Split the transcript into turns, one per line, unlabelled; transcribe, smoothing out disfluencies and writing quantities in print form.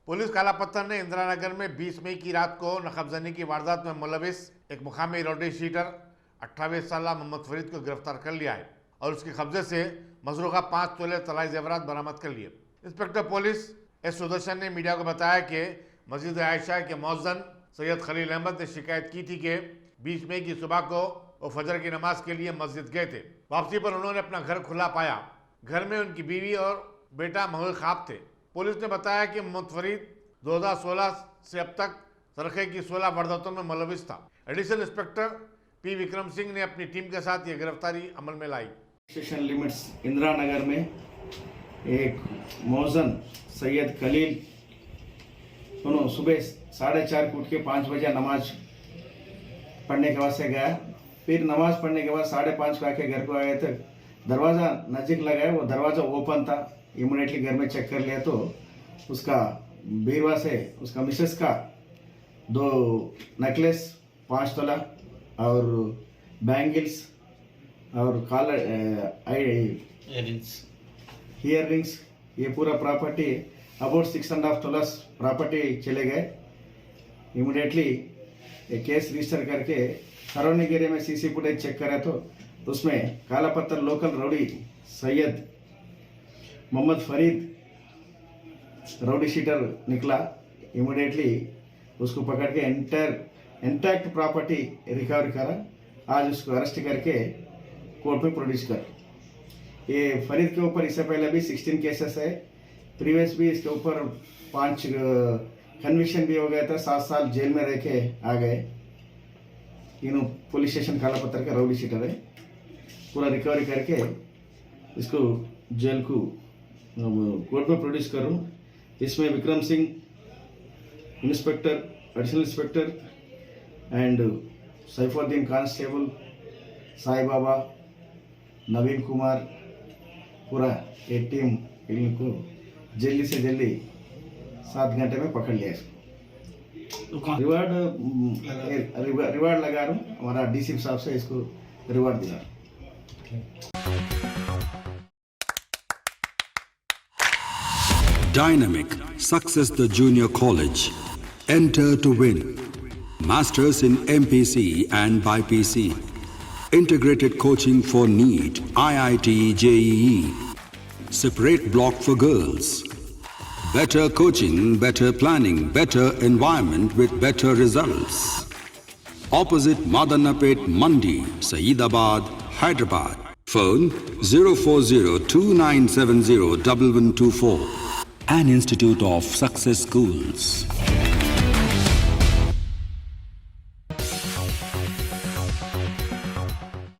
Police काला पत्थर ने इंदिरा नगर में 20 मई की रात को नकबजनी की वारदात में मुलविस एक मुकामी रोडी शीटर 28 साल मोहम्मद फरीद को गिरफ्तार कर लिया है और उसके कब्जे से मजरूका 5 तोले तलाई जेवरात बरामद कर लिए। इंस्पेक्टर पुलिस एस सुदर्शन ने मीडिया को बताया कि मस्जिद आयशा के मौज़न सैयद खलील अहमद ने शिकायत की थी कि 20 मई की सुबह को वो फजर की नमाज के लिए मस्जिद गए थे। वापसी पर उन्होंने अपना घर खुला पाया। घर में उनकी बीवी और बेटा महूल ख्वाब थे। पुलिस ने बताया कि मोहम्मद फरीद 2016 से अब तक सरखे की 16 वारदातों में मुलविस था। Additional inspector P Vikram Singh ने अपनी टीम के साथ ये गिरफ्तारी अमल में लाई।
स्टेशन लिमिट्स इंदिरा नगर में एक मौजन सैयद खलील दोनों सुबह 4:30 को उठ के 5 बजे नमाज पढ़ने के बाद से गया। फिर नमाज पढ़ने के बाद 5:30 को आके घर को आए थे। दरवाज़ा नज़दीक लगाया, वो दरवाज़ा ओपन था। इमीडिएटली घर में चेक कर लिया तो उसका बीरवा से उसका मिसेस का 2 नेकलेस 5 तोला और बैंगल्स और कॉलर ईयर रिंग्स, ये पूरा प्रॉपर्टी अबाउट 6.5 तोला प्रॉपर्टी चले गए। इमीडिएटली केस रजिस्टर करके सराउंडिंग एरिया में सीसी फुटेज चेक करा तो उसमें काला पत्थर local rowdy Syed Mohammed Farid rowdy sheeter निकला। इमीडिएटली उसको पकड़ के इंटैक्ट प्रॉपर्टी रिकवर करा। आज उसको अरेस्ट करके कोर्ट में प्रोड्यूस कर। ये फरीद के ऊपर इससे पहले भी 16 केसेस है। प्रीवियस भी इसके ऊपर 5 कन्विक्शन भी हो गया था। 7 साल जेल में रह के आ गए। तीनों पुलिस स्टेशन काला पत्थर का रौडी शीटर है। पूरा रिकवरी करके इसको जेल को कोर्ट में प्रोड्यूस करूँ। इसमें Vikram Singh inspector, additional inspector and Saifuddin constable, Sai Baba, Naveen Kumar, पूरा एक टीम इनको जल्दी से जल्दी 7 घंटे में पकड़ लिया। रिवार्ड लगा रहा हूँ। हमारा डीसी साहब से इसको रिवार्ड दिला।
Dynamic Success the Junior College. Enter to win. Masters in MPC and BPC. Integrated coaching for NEET, IIT, JEE. Separate block for girls. Better coaching, better planning, better environment with better results. Opposite Madanapet Mandi, Saeedabad, Hyderabad. Phone 04029701124. An Institute of Success Schools.